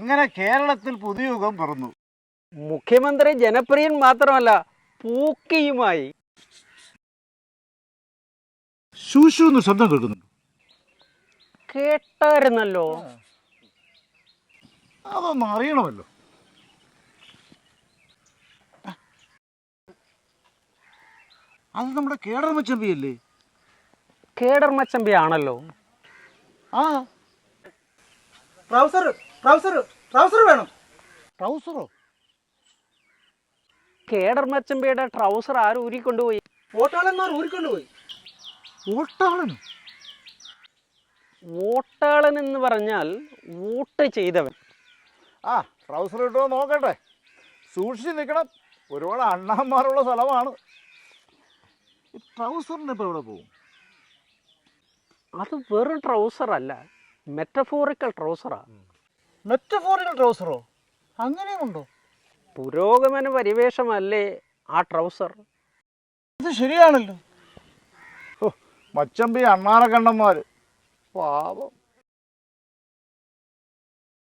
അങ്ങനെ കേരളത്തിൽ പുതുയുഗം പിറന്നു. മുഖ്യമന്ത്രി ജനപ്രിയൻ മാത്രമല്ല, പൂക്കിയുമായി. ശൂശു എന്ന് ശബ്ദം കേൾക്കുന്നുണ്ട്. കേട്ടായിരുന്നല്ലോ. അതൊന്നും അറിയണമല്ലോ. അത് നമ്മുടെ കേടർമച്ചമ്പിയല്ലേ? കേടർമച്ചമ്പി ആണല്ലോ. ആ, ട്രൗസർ വേണം. ട്രൗസറോ? കേടർമച്ചമ്പിയുടെ ട്രൗസർ ആരും ഊരിക്കൊണ്ടുപോയി. ഓട്ടാളന്മാർ ഊരിക്കൊണ്ടുപോയി. ഓട്ടാളനോ? വോട്ടാളൻ എന്ന് പറഞ്ഞാൽ വോട്ട് ചെയ്തവൻ. ആ, ട്രൗസർ ഇട്ടോ നോക്കട്ടെ. സൂക്ഷിച്ച് നിൽക്കണം, ഒരുപാട് അണ്ണാന്മാരുള്ള സ്ഥലമാണ്. ഈ ട്രൗസറിന് ഇപ്പോൾ എവിടെ പോകും? അത് വെറും ട്രൗസർ അല്ല, മെറ്റഫോറിക്കൽ ട്രൗസറാ. മെറ്റഫോറിക്കൽ ട്രൗസറോ? അങ്ങനെയുണ്ടോ? പുരോഗമന പരിവേഷമല്ലേ ആ ട്രൗസർ? ഇത് ശരിയാണല്ലോ. മച്ചമ്പി അണ്ണാറക്കണ്ണന്മാർ പാവം.